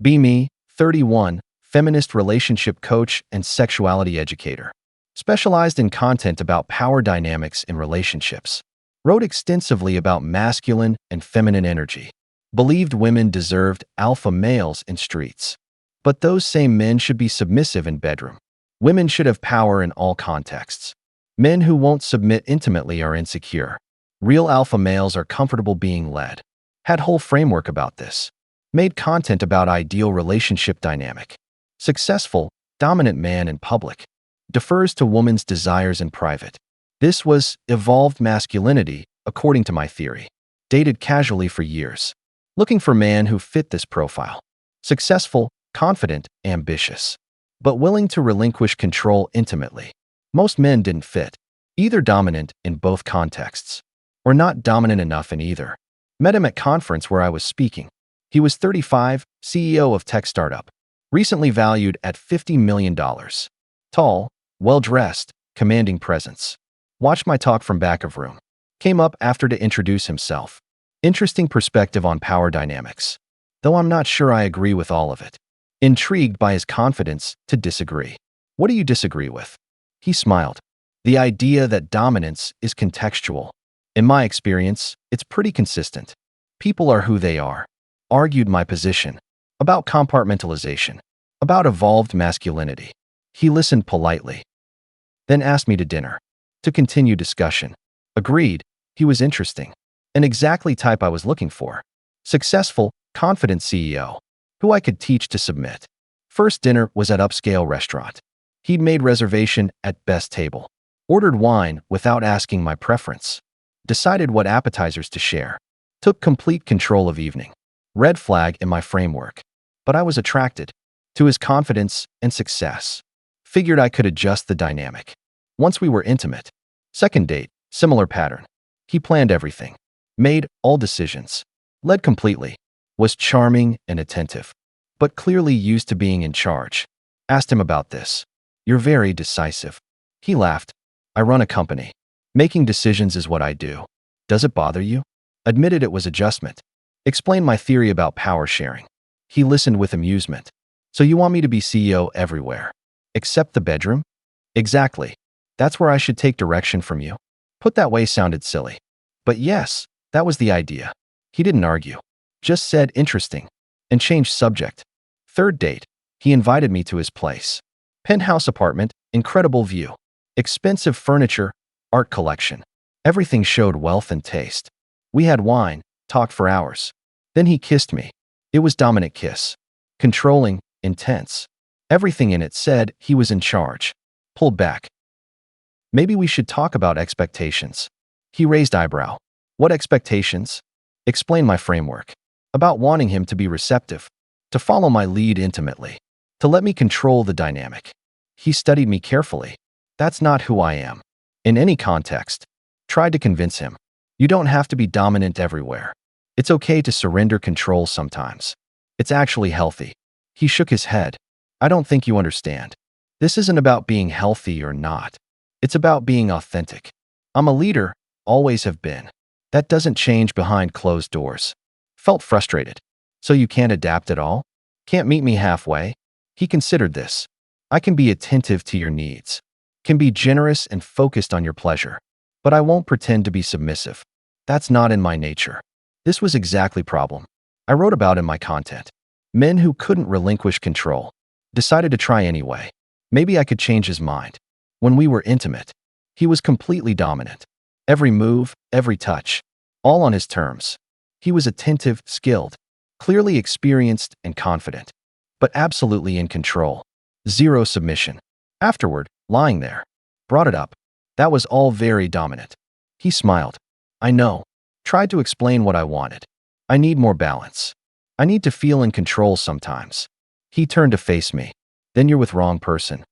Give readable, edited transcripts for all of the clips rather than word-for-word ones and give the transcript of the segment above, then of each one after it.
Be Me, 31, feminist relationship coach and sexuality educator. Specialized in content about power dynamics in relationships. Wrote extensively about masculine and feminine energy. Believed women deserved alpha males in streets. But those same men should be submissive in bedroom. Women should have power in all contexts. Men who won't submit intimately are insecure. Real alpha males are comfortable being led. Had whole framework about this. Made content about ideal relationship dynamic. Successful, dominant man in public. Defers to woman's desires in private. This was evolved masculinity, according to my theory. Dated casually for years. Looking for man who fit this profile. Successful, confident, ambitious. But willing to relinquish control intimately. Most men didn't fit. Either dominant in both contexts. Or not dominant enough in either. Met him at conference where I was speaking. He was 35, CEO of tech startup. Recently valued at $50 million. Tall, well-dressed, commanding presence. Watched my talk from back of room. Came up after to introduce himself. Interesting perspective on power dynamics. Though I'm not sure I agree with all of it. Intrigued by his confidence to disagree. What do you disagree with? He smiled. The idea that dominance is contextual. In my experience, it's pretty consistent. People are who they are. Argued my position. About compartmentalization. About evolved masculinity. He listened politely. Then asked me to dinner. To continue discussion. Agreed, he was interesting. And exactly type I was looking for. Successful, confident CEO. Who I could teach to submit. First dinner was at upscale restaurant. He'd made reservation at best table. Ordered wine without asking my preference. Decided what appetizers to share. Took complete control of evening. Red flag in my framework. But I was attracted to his confidence and success. Figured I could adjust the dynamic. Once we were intimate. Second date, similar pattern. He planned everything. Made all decisions. Led completely. Was charming and attentive. But clearly used to being in charge. Asked him about this. You're very decisive. He laughed. I run a company. Making decisions is what I do. Does it bother you? Admitted it was adjustment. Explained my theory about power sharing. He listened with amusement. So you want me to be CEO everywhere? Except the bedroom? Exactly. That's where I should take direction from you. Put that way sounded silly. But yes, that was the idea. He didn't argue. Just said interesting. And changed subject. Third date. He invited me to his place. Penthouse apartment, incredible view. Expensive furniture, art collection. Everything showed wealth and taste. We had wine, talked for hours. Then he kissed me. It was dominant kiss. Controlling, intense. Everything in it said he was in charge. Pulled back. Maybe we should talk about expectations. He raised eyebrow. What expectations? Explain my framework. About wanting him to be receptive. To follow my lead intimately. To let me control the dynamic. He studied me carefully. That's not who I am. In any context. Tried to convince him. You don't have to be dominant everywhere. It's okay to surrender control sometimes. It's actually healthy. He shook his head. I don't think you understand. This isn't about being healthy or not. It's about being authentic. I'm a leader, always have been. That doesn't change behind closed doors. Felt frustrated. So you can't adapt at all? Can't meet me halfway? He considered this. I can be attentive to your needs. Can be generous and focused on your pleasure. But I won't pretend to be submissive. That's not in my nature. This was exactly problem I wrote about in my content. Men who couldn't relinquish control. Decided to try anyway. Maybe I could change his mind. When we were intimate, he was completely dominant. Every move, every touch. All on his terms. He was attentive, skilled, clearly experienced and confident. But absolutely in control. Zero submission. Afterward, lying there. Brought it up. That was all very dominant. He smiled. I know. Tried to explain what I wanted. I need more balance. I need to feel in control sometimes. He turned to face me. Then you're with wrong person.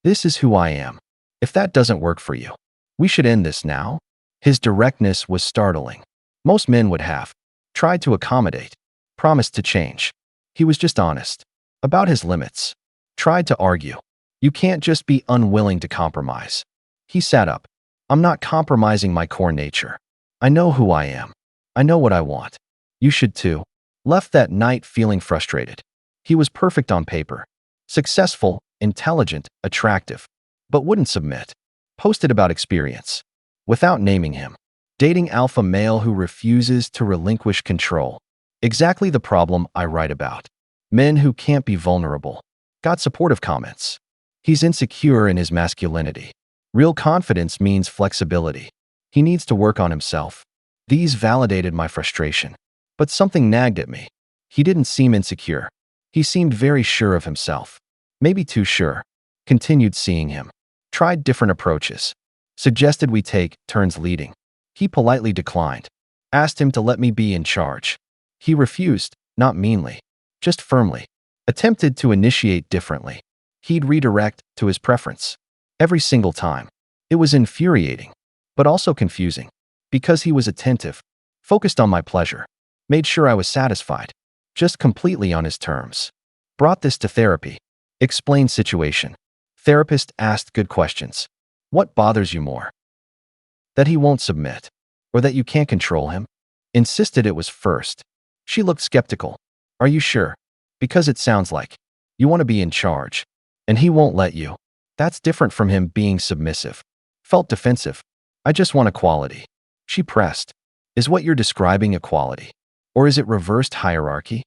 This is who I am. If that doesn't work for you, we should end this now. His directness was startling. Most men would have tried to accommodate, promised to change. He was just honest about his limits. Tried to argue. You can't just be unwilling to compromise. He sat up. I'm not compromising my core nature. I know who I am. I know what I want. You should too. Left that night feeling frustrated. He was perfect on paper. Successful, intelligent, attractive. But wouldn't submit. Posted about experience. Without naming him. Dating alpha male who refuses to relinquish control. Exactly the problem I write about. Men who can't be vulnerable. Got supportive comments. He's insecure in his masculinity. Real confidence means flexibility. He needs to work on himself. These validated my frustration. But something nagged at me. He didn't seem insecure. He seemed very sure of himself. Maybe too sure. Continued seeing him. Tried different approaches. Suggested we take turns leading. He politely declined. Asked him to let me be in charge. He refused, not meanly, just firmly. Attempted to initiate differently. He'd redirect to his preference. Every single time. It was infuriating, but also confusing. Because he was attentive, focused on my pleasure, made sure I was satisfied, just completely on his terms. Brought this to therapy. Explained situation. Therapist asked good questions. What bothers you more? That he won't submit, or that you can't control him? Insisted it was first. She looked skeptical. Are you sure? Because it sounds like you want to be in charge, and he won't let you. That's different from him being submissive. Felt defensive. I just want equality. She pressed. Is what you're describing equality? Or is it reversed hierarchy?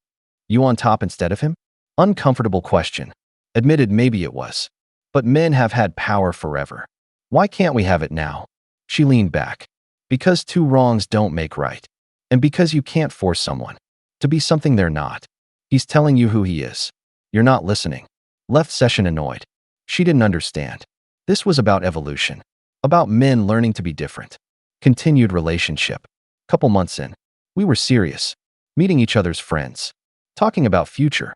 You on top instead of him? Uncomfortable question. Admitted maybe it was. But men have had power forever. Why can't we have it now? She leaned back. Because two wrongs don't make right. And because you can't force someone to be something they're not. He's telling you who he is. You're not listening. Left session annoyed. She didn't understand. This was about evolution. About men learning to be different. Continued relationship. Couple months in. We were serious. Meeting each other's friends. Talking about future.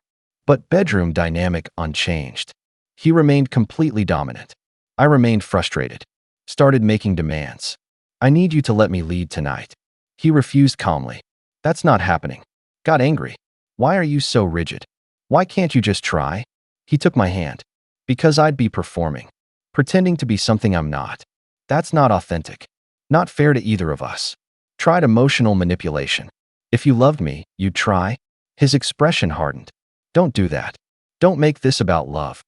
But bedroom dynamic unchanged. He remained completely dominant. I remained frustrated. Started making demands. I need you to let me lead tonight. He refused calmly. That's not happening. Got angry. Why are you so rigid? Why can't you just try? He took my hand. Because I'd be performing. Pretending to be something I'm not. That's not authentic. Not fair to either of us. Tried emotional manipulation. If you loved me, you'd try. His expression hardened. Don't do that. Don't make this about love.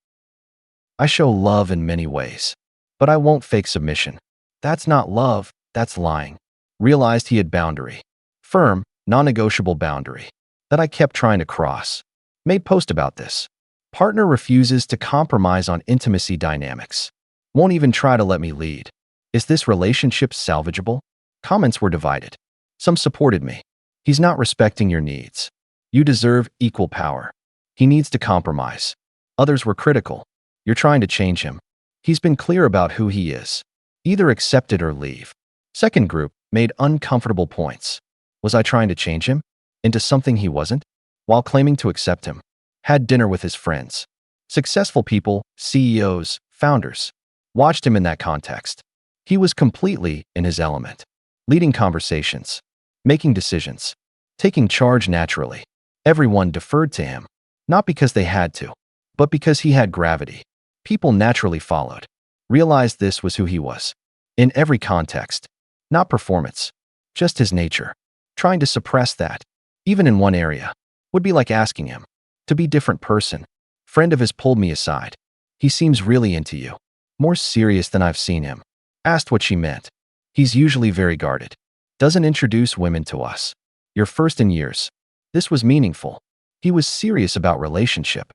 I show love in many ways. But I won't fake submission. That's not love, that's lying. Realized he had boundary. Firm, non-negotiable boundary. That I kept trying to cross. Made post about this. Partner refuses to compromise on intimacy dynamics. Won't even try to let me lead. Is this relationship salvageable? Comments were divided. Some supported me. He's not respecting your needs. You deserve equal power. He needs to compromise. Others were critical. You're trying to change him. He's been clear about who he is. Either accept it or leave. Second group made uncomfortable points. Was I trying to change him? Into something he wasn't? While claiming to accept him. Had dinner with his friends. Successful people, CEOs, founders. Watched him in that context. He was completely in his element. Leading conversations. Making decisions. Taking charge naturally. Everyone deferred to him. Not because they had to, but because he had gravity. People naturally followed. Realized this was who he was. In every context. Not performance. Just his nature. Trying to suppress that, even in one area, would be like asking him to be a different person. Friend of his pulled me aside. He seems really into you. More serious than I've seen him. Asked what she meant. He's usually very guarded. Doesn't introduce women to us. You're first in years. This was meaningful. He was serious about relationship.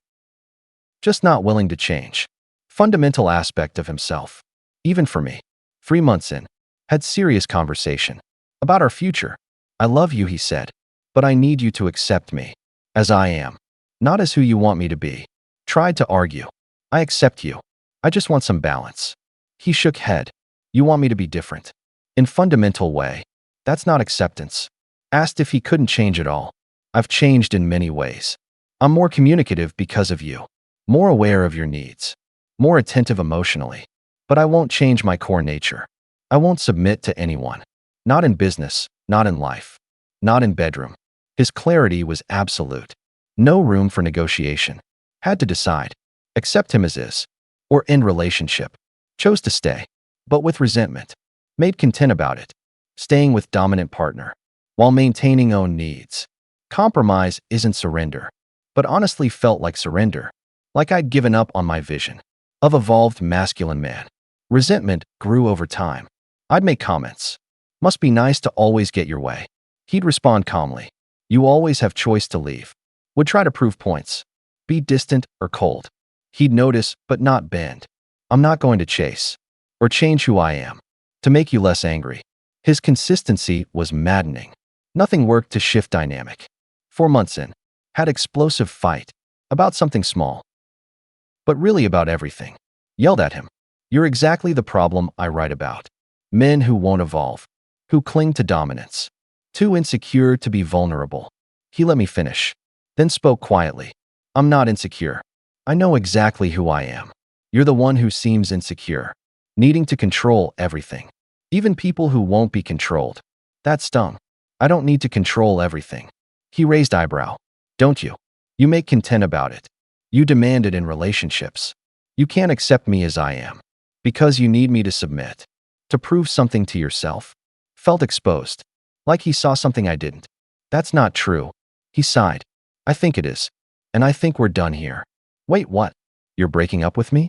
Just not willing to change. Fundamental aspect of himself. Even for me. 3 months in. Had serious conversation. About our future. I love you, he said. But I need you to accept me. As I am. Not as who you want me to be. Tried to argue. I accept you. I just want some balance. He shook head. You want me to be different. In fundamental way. That's not acceptance. Asked if he couldn't change at all. I've changed in many ways. I'm more communicative because of you. More aware of your needs. More attentive emotionally. But I won't change my core nature. I won't submit to anyone. Not in business, not in life. Not in bedroom. His clarity was absolute. No room for negotiation. Had to decide. Accept him as is. Or end relationship. Chose to stay. But with resentment. Made content about it. Staying with dominant partner. While maintaining own needs. Compromise isn't surrender, but honestly felt like surrender, like I'd given up on my vision of evolved masculine man. Resentment grew over time. I'd make comments. Must be nice to always get your way. He'd respond calmly. You always have choice to leave. Would try to prove points. Be distant or cold. He'd notice, but not bend. I'm not going to chase or change who I am to make you less angry. His consistency was maddening. Nothing worked to shift dynamic. 4 months in, had explosive fight about something small, but really about everything. Yelled at him. You're exactly the problem I write about. Men who won't evolve, who cling to dominance, too insecure to be vulnerable. He let me finish, then spoke quietly. I'm not insecure. I know exactly who I am. You're the one who seems insecure, needing to control everything, even people who won't be controlled. That stung. I don't need to control everything. He raised eyebrow. Don't you? You make content about it. You demand it in relationships. You can't accept me as I am because you need me to submit, to prove something to yourself. Felt exposed, like he saw something I didn't. That's not true. He sighed. I think it is. And I think we're done here. Wait, what? You're breaking up with me?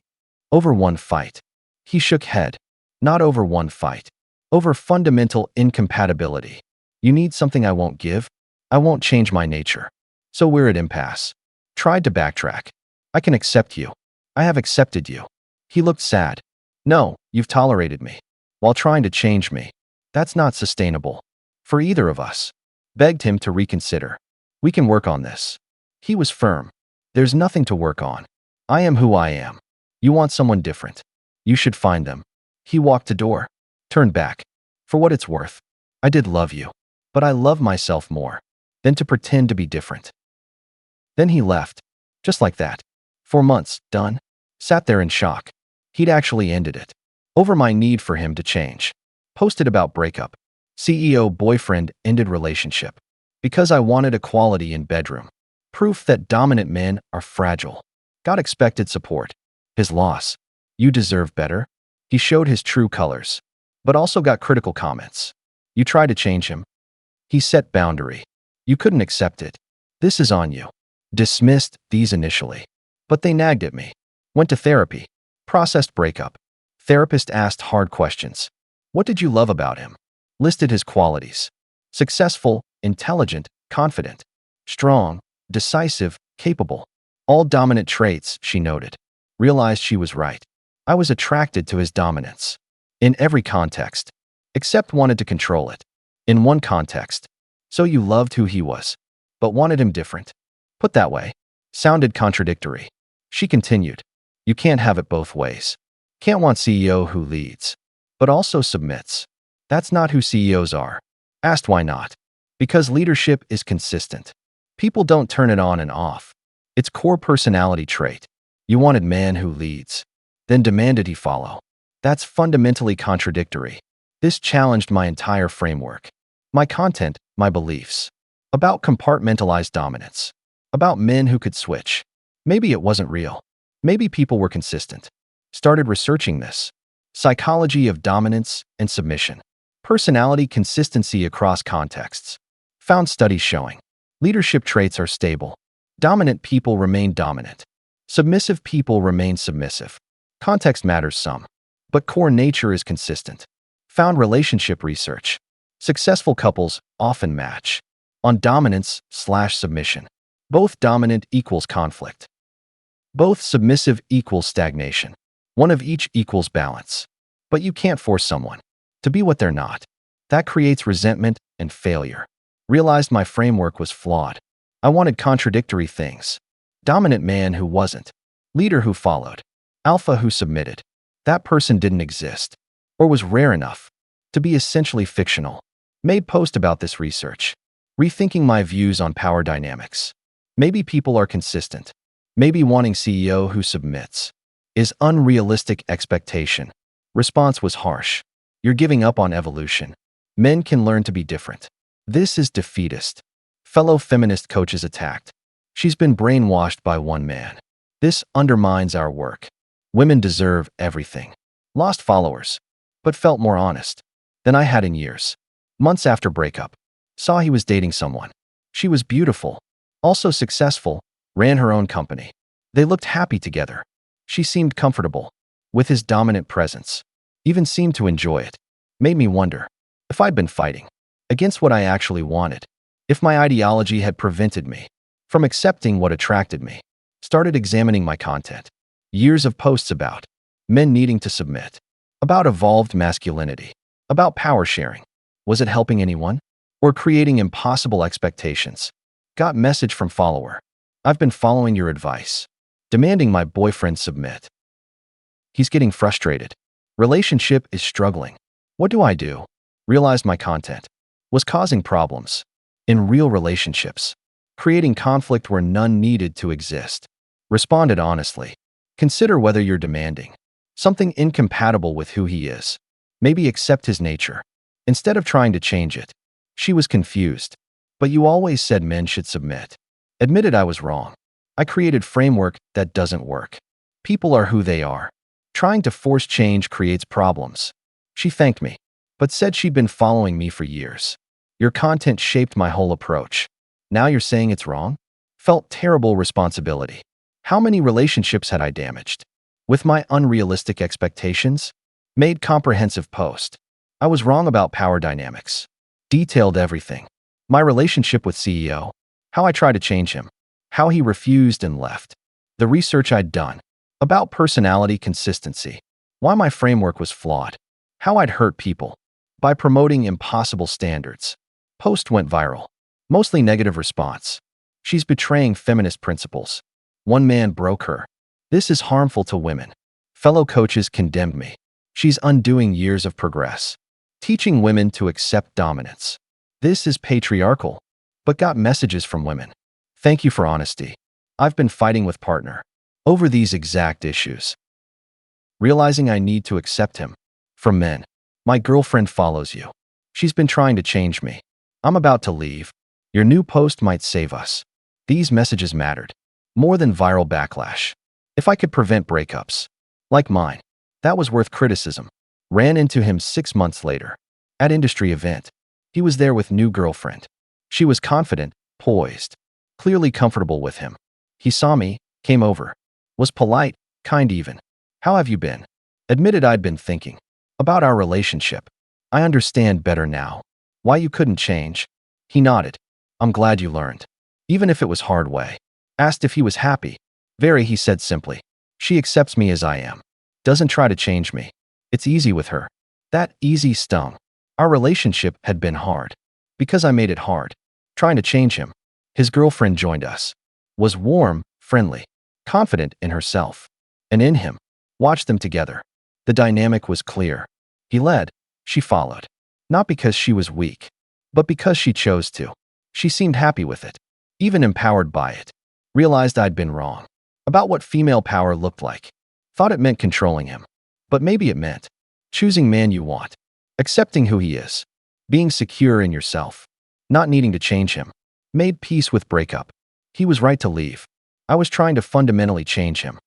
Over one fight. He shook head. Not over one fight. Over fundamental incompatibility. You need something I won't give. I won't change my nature. So we're at impasse. Tried to backtrack. I can accept you. I have accepted you. He looked sad. No, you've tolerated me while trying to change me. That's not sustainable for either of us. Begged him to reconsider. We can work on this. He was firm. There's nothing to work on. I am who I am. You want someone different. You should find them. He walked to door, turned back. For what it's worth, I did love you, but I love myself more than to pretend to be different. Then he left, just like that. 4 months, done. Sat there in shock. He'd actually ended it. Over my need for him to change. Posted about breakup. CEO boyfriend ended relationship. Because I wanted equality in bedroom. Proof that dominant men are fragile. Got expected support. His loss. You deserve better. He showed his true colors, but also got critical comments. You tried to change him. He set boundary. You couldn't accept it. This is on you. Dismissed these initially, but they nagged at me. Went to therapy. Processed breakup. Therapist asked hard questions. What did you love about him? Listed his qualities. Successful, intelligent, confident, strong, decisive, capable. All dominant traits, she noted. Realized she was right. I was attracted to his dominance. In every context. Except wanted to control it. In one context. So you loved who he was, but wanted him different. Put that way. Sounded contradictory. She continued. You can't have it both ways. Can't want CEO who leads, but also submits. That's not who CEOs are. Asked why not. Because leadership is consistent. People don't turn it on and off. It's core personality trait. You wanted man who leads, then demanded he follow. That's fundamentally contradictory. This challenged my entire framework. My content, my beliefs. About compartmentalized dominance. About men who could switch. Maybe it wasn't real. Maybe people were consistent. Started researching this. Psychology of dominance and submission. Personality consistency across contexts. Found studies showing leadership traits are stable. Dominant people remain dominant. Submissive people remain submissive. Context matters some, but core nature is consistent. Found relationship research. Successful couples often match on dominance/submission. Both dominant equals conflict. Both submissive equals stagnation. One of each equals balance. But you can't force someone to be what they're not. That creates resentment and failure. Realized my framework was flawed. I wanted contradictory things. Dominant man who wasn't. Leader who followed. Alpha who submitted. That person didn't exist, or was rare enough to be essentially fictional. Made post about this research. Rethinking my views on power dynamics. Maybe people are consistent. Maybe wanting CEO who submits is unrealistic expectation. Response was harsh. You're giving up on evolution. Men can learn to be different. This is defeatist. Fellow feminist coaches attacked. She's been brainwashed by one man. This undermines our work. Women deserve everything. Lost followers, but felt more honest than I had in years. Months after breakup, saw he was dating someone. She was beautiful, also successful, ran her own company. They looked happy together. She seemed comfortable with his dominant presence, even seemed to enjoy it. Made me wonder if I'd been fighting against what I actually wanted, if my ideology had prevented me from accepting what attracted me. Started examining my content. Years of posts about men needing to submit, about evolved masculinity, about power sharing. Was it helping anyone? Or creating impossible expectations? Got message from follower. I've been following your advice, demanding my boyfriend submit. He's getting frustrated. Relationship is struggling. What do I do? Realized my content was causing problems in real relationships, creating conflict where none needed to exist. Responded honestly. Consider whether you're demanding something incompatible with who he is. Maybe accept his nature instead of trying to change it. She was confused. But you always said men should submit. Admitted I was wrong. I created framework that doesn't work. People are who they are. Trying to force change creates problems. She thanked me, but said she'd been following me for years. Your content shaped my whole approach. Now you're saying it's wrong? Felt terrible responsibility. How many relationships had I damaged? With my unrealistic expectations? Made comprehensive post. I was wrong about power dynamics. Detailed everything. My relationship with CEO. How I tried to change him. How he refused and left. The research I'd done. About personality consistency. Why my framework was flawed. How I'd hurt people. By promoting impossible standards. Post went viral. Mostly negative response. She's betraying feminist principles. One man broke her. This is harmful to women. Fellow coaches condemned me. She's undoing years of progress. Teaching women to accept dominance. This is patriarchal. But got messages from women. Thank you for honesty. I've been fighting with partner over these exact issues. Realizing I need to accept him. From men. My girlfriend follows you. She's been trying to change me. I'm about to leave. Your new post might save us. These messages mattered. More than viral backlash. If I could prevent breakups. Like mine. That was worth criticism. Ran into him 6 months later. At industry event. He was there with new girlfriend. She was confident, poised. Clearly comfortable with him. He saw me, came over. Was polite, kind even. How have you been? Admitted I'd been thinking about our relationship. I understand better now. Why you couldn't change? He nodded. I'm glad you learned. Even if it was hard way. Asked if he was happy. Very, he said simply. She accepts me as I am. Doesn't try to change me. It's easy with her. That easy stung. Our relationship had been hard. Because I made it hard. Trying to change him. His girlfriend joined us. Was warm, friendly, confident in herself. And in him. Watched them together. The dynamic was clear. He led. She followed. Not because she was weak. But because she chose to. She seemed happy with it. Even empowered by it. Realized I'd been wrong. About what female power looked like. Thought it meant controlling him. But maybe it meant choosing man you want. Accepting who he is. Being secure in yourself. Not needing to change him. Made peace with breakup. He was right to leave. I was trying to fundamentally change him.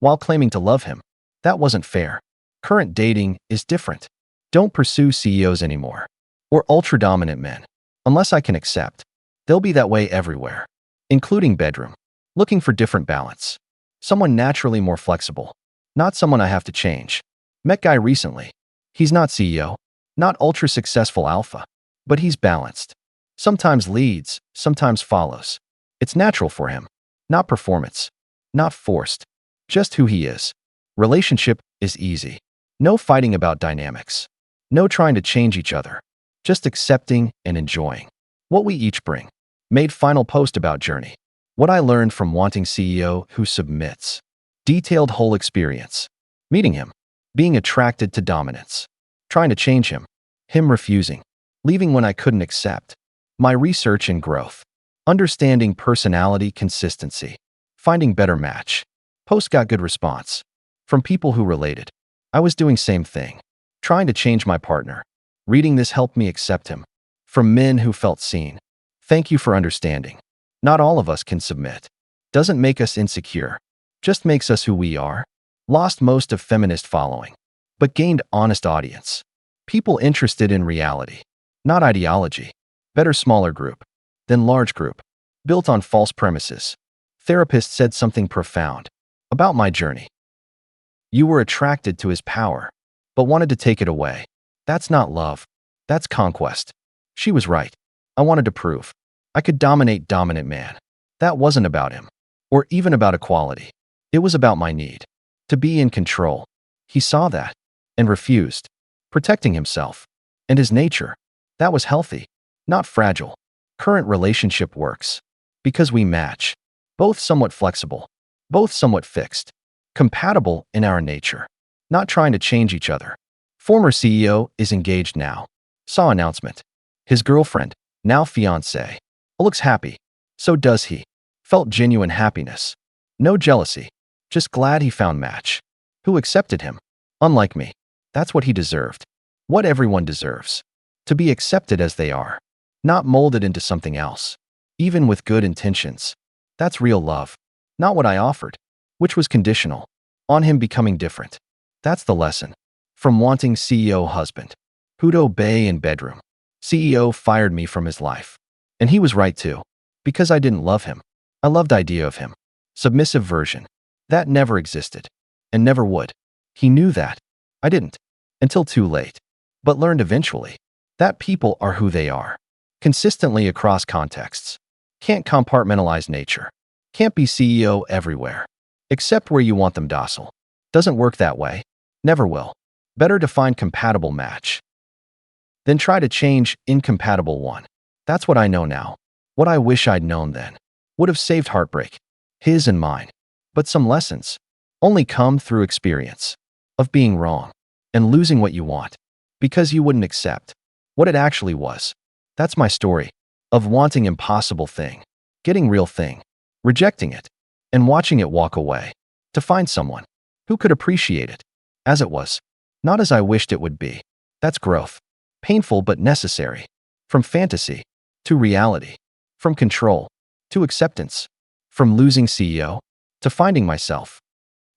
While claiming to love him. That wasn't fair. Current dating is different. Don't pursue CEOs anymore. Or ultra-dominant men. Unless I can accept. They'll be that way everywhere. Including bedroom. Looking for different balance. Someone naturally more flexible. Not someone I have to change. Met guy recently. He's not CEO. Not ultra-successful alpha. But he's balanced. Sometimes leads, sometimes follows. It's natural for him. Not performance. Not forced. Just who he is. Relationship is easy. No fighting about dynamics. No trying to change each other. Just accepting and enjoying what we each bring. Made final post about journey. What I learned from wanting CEO who submits. Detailed whole experience. Meeting him. Being attracted to dominance. Trying to change him. Him refusing. Leaving when I couldn't accept. My research and growth. Understanding personality consistency. Finding better match. Post got good response. From people who related. I was doing same thing. Trying to change my partner. Reading this helped me accept him. From men who felt seen. Thank you for understanding. Not all of us can submit. Doesn't make us insecure. Just makes us who we are. Lost most of feminist following. But gained honest audience. People interested in reality. Not ideology. Better smaller group. then large group, built on false premises. Therapist said something profound about my journey. You were attracted to his power, but wanted to take it away. That's not love. That's conquest. She was right. I wanted to prove I could dominate dominant man. That wasn't about him, or even about equality. It was about my need to be in control. He saw that and refused, protecting himself and his nature. That was healthy, not fragile. Current relationship works because we match, both somewhat flexible, both somewhat fixed, compatible in our nature, not trying to change each other. Former CEO is engaged now. Saw announcement. His girlfriend, now fiancée, looks happy. So does he. Felt genuine happiness. No jealousy. Just glad he found match. Who accepted him. Unlike me. That's what he deserved. What everyone deserves. To be accepted as they are. Not molded into something else. Even with good intentions. That's real love. Not what I offered. Which was conditional. On him becoming different. That's the lesson. From wanting CEO husband. Who'd obey in bedroom. CEO fired me from his life. And he was right too. Because I didn't love him. I loved idea of him. Submissive version. That never existed. And never would. He knew that. I didn't. Until too late. But learned eventually. That people are who they are. Consistently across contexts. Can't compartmentalize nature. Can't be CEO everywhere. Except where you want them docile. Doesn't work that way. Never will. Better to find compatible match. Then try to change incompatible one. That's what I know now. What I wish I'd known then. Would have saved heartbreak. His and mine. But some lessons only come through experience. Of being wrong. And losing what you want. Because you wouldn't accept what it actually was. That's my story. Of wanting impossible thing. Getting real thing. Rejecting it. And watching it walk away. To find someone who could appreciate it. As it was. Not as I wished it would be. That's growth. Painful but necessary. From fantasy to reality. From control to acceptance. From losing CEO to finding myself.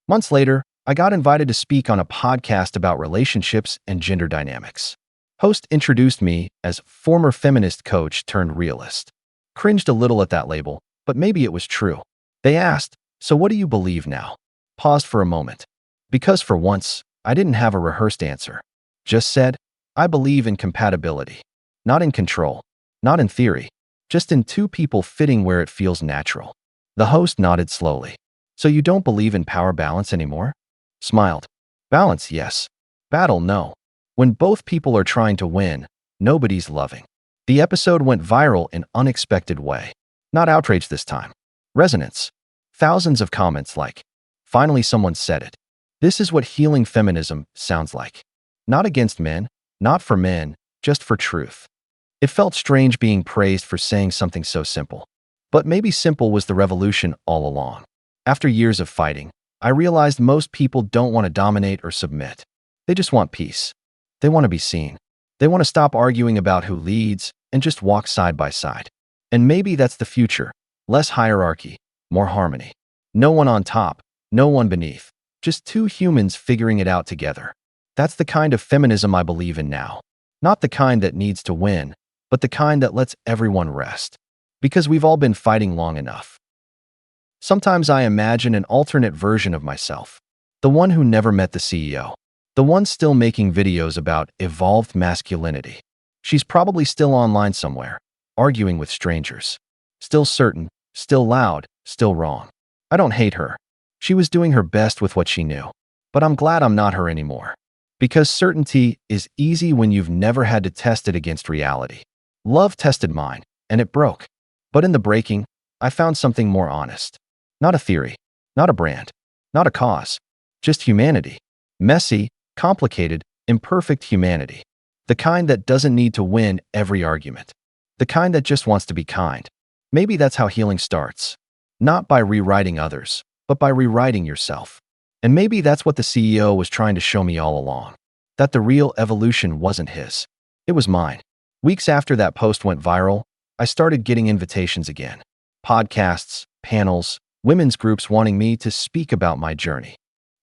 Months later, I got invited to speak on a podcast about relationships and gender dynamics. Host introduced me as former feminist coach turned realist. Cringed a little at that label, but maybe it was true. They asked, "So what do you believe now?" Paused for a moment. Because for once, I didn't have a rehearsed answer. Just said, I believe in compatibility. Not in control. Not in theory. Just in two people fitting where it feels natural. The host nodded slowly. So you don't believe in power balance anymore? Smiled. Balance, yes. Battle, no. When both people are trying to win, nobody's loving. The episode went viral in unexpected way. Not outrage this time. Resonance. Thousands of comments like, finally someone said it. This is what healing feminism sounds like. Not against men, not for men, just for truth. It felt strange being praised for saying something so simple. But maybe simple was the revolution all along. After years of fighting, I realized most people don't want to dominate or submit. They just want peace. They want to be seen. They want to stop arguing about who leads and just walk side by side. And maybe that's the future. Less hierarchy, more harmony. No one on top, no one beneath. Just two humans figuring it out together. That's the kind of feminism I believe in now. Not the kind that needs to win, but the kind that lets everyone rest. Because we've all been fighting long enough. Sometimes I imagine an alternate version of myself. The one who never met the CEO. The one still making videos about evolved masculinity. She's probably still online somewhere, arguing with strangers. Still certain, still loud, still wrong. I don't hate her. She was doing her best with what she knew. But I'm glad I'm not her anymore. Because certainty is easy when you've never had to test it against reality. Love tested mine, and it broke. But in the breaking, I found something more honest. Not a theory, not a brand, not a cause. Just humanity. Messy, complicated, imperfect humanity. The kind that doesn't need to win every argument. The kind that just wants to be kind. Maybe that's how healing starts. Not by rewriting others, but by rewriting yourself. And maybe that's what the CEO was trying to show me all along. That the real evolution wasn't his. It was mine. Weeks after that post went viral, I started getting invitations again. Podcasts, panels, women's groups wanting me to speak about my journey.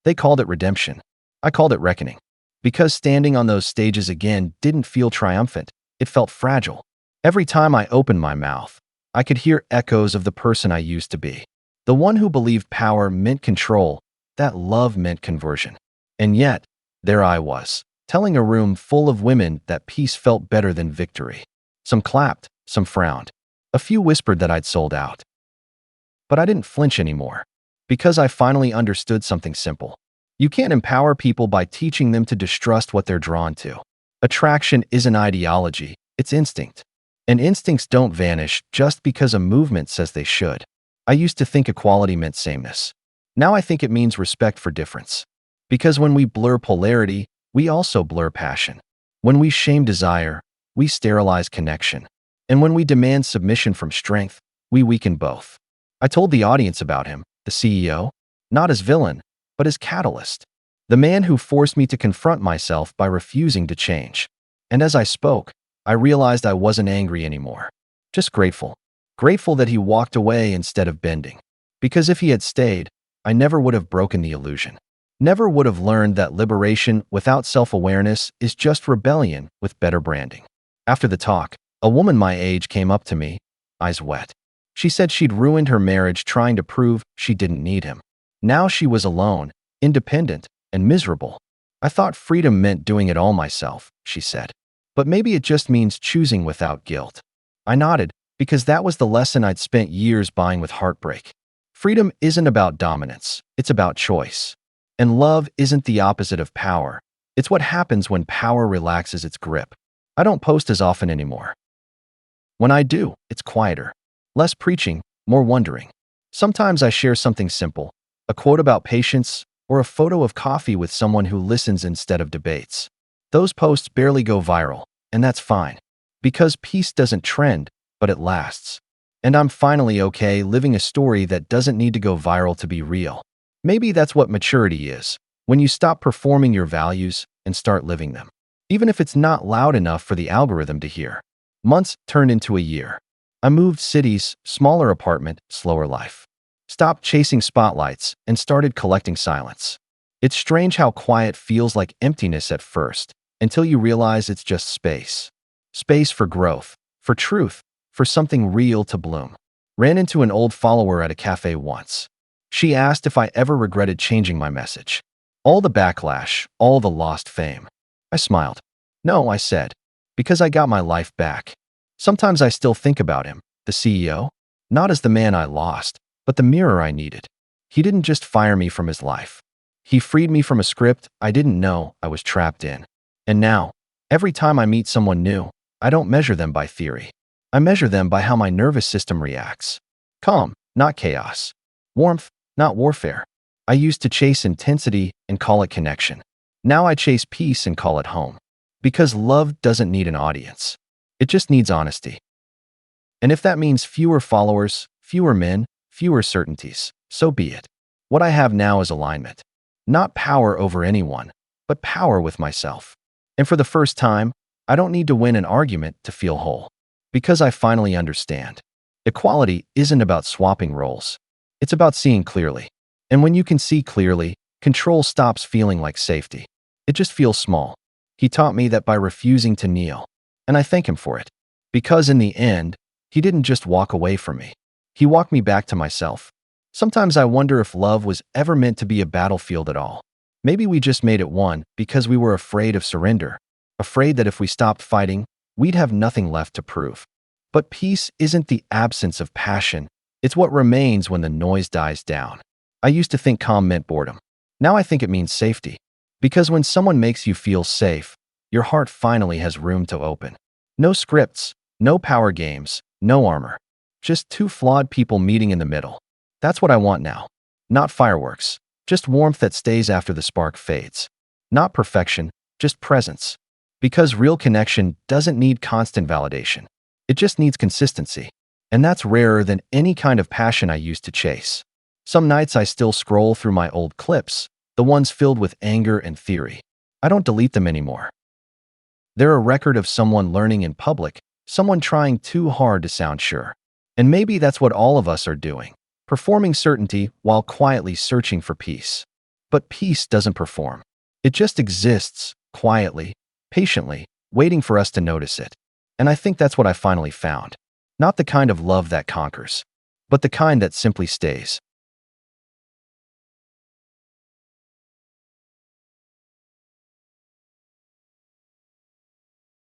They called it redemption. I called it reckoning. Because standing on those stages again didn't feel triumphant. It felt fragile. Every time I opened my mouth, I could hear echoes of the person I used to be. The one who believed power meant control, that love meant conversion. And yet, there I was, telling a room full of women that peace felt better than victory. Some clapped, some frowned. A few whispered that I'd sold out. But I didn't flinch anymore, because I finally understood something simple. You can't empower people by teaching them to distrust what they're drawn to. Attraction isn't ideology, it's instinct. And instincts don't vanish just because a movement says they should. I used to think equality meant sameness. Now I think it means respect for difference. Because when we blur polarity, we also blur passion. When we shame desire, we sterilize connection. And when we demand submission from strength, we weaken both. I told the audience about him, the CEO, not as villain, but as catalyst. The man who forced me to confront myself by refusing to change. And as I spoke, I realized I wasn't angry anymore. Just grateful. Grateful that he walked away instead of bending. Because if he had stayed, I never would have broken the illusion. Never would have learned that liberation without self-awareness is just rebellion with better branding. After the talk, a woman my age came up to me, eyes wet. She said she'd ruined her marriage trying to prove she didn't need him. Now she was alone, independent, and miserable. I thought freedom meant doing it all myself, she said. But maybe it just means choosing without guilt. I nodded, because that was the lesson I'd spent years buying with heartbreak. Freedom isn't about dominance, it's about choice. And love isn't the opposite of power. It's what happens when power relaxes its grip. I don't post as often anymore. When I do, it's quieter. Less preaching, more wondering. Sometimes I share something simple, a quote about patience, or a photo of coffee with someone who listens instead of debates. Those posts barely go viral, and that's fine. Because peace doesn't trend, but it lasts. And I'm finally okay living a story that doesn't need to go viral to be real. Maybe that's what maturity is, when you stop performing your values and start living them. Even if it's not loud enough for the algorithm to hear. Months turned into a year. I moved cities, smaller apartment, slower life. Stopped chasing spotlights and started collecting silence. It's strange how quiet feels like emptiness at first, until you realize it's just space. Space for growth, for truth, for something real to bloom. Ran into an old follower at a cafe once. She asked if I ever regretted changing my message. All the backlash, all the lost fame. I smiled. No, I said, because I got my life back. Sometimes I still think about him, the CEO, not as the man I lost, but the mirror I needed. He didn't just fire me from his life. He freed me from a script I didn't know I was trapped in. And now, every time I meet someone new, I don't measure them by theory. I measure them by how my nervous system reacts. Calm, not chaos. Warmth, not warfare. I used to chase intensity and call it connection. Now I chase peace and call it home. Because love doesn't need an audience. It just needs honesty. And if that means fewer followers, fewer men, fewer certainties, so be it. What I have now is alignment. Not power over anyone, but power with myself. And for the first time, I don't need to win an argument to feel whole. Because I finally understand. Equality isn't about swapping roles. It's about seeing clearly. And when you can see clearly, control stops feeling like safety. It just feels small. He taught me that by refusing to kneel. And I thank him for it. Because in the end, he didn't just walk away from me. He walked me back to myself. Sometimes I wonder if love was ever meant to be a battlefield at all. Maybe we just made it one because we were afraid of surrender. Afraid that if we stopped fighting, we'd have nothing left to prove. But peace isn't the absence of passion. It's what remains when the noise dies down. I used to think calm meant boredom. Now I think it means safety. Because when someone makes you feel safe, your heart finally has room to open. No scripts, no power games, no armor. Just two flawed people meeting in the middle. That's what I want now. Not fireworks, just warmth that stays after the spark fades. Not perfection, just presence. Because real connection doesn't need constant validation. It just needs consistency. And that's rarer than any kind of passion I used to chase. Some nights I still scroll through my old clips, the ones filled with anger and theory. I don't delete them anymore. They're a record of someone learning in public, someone trying too hard to sound sure. And maybe that's what all of us are doing, performing certainty while quietly searching for peace. But peace doesn't perform. It just exists, quietly, patiently, waiting for us to notice it. And I think that's what I finally found. Not the kind of love that conquers, but the kind that simply stays.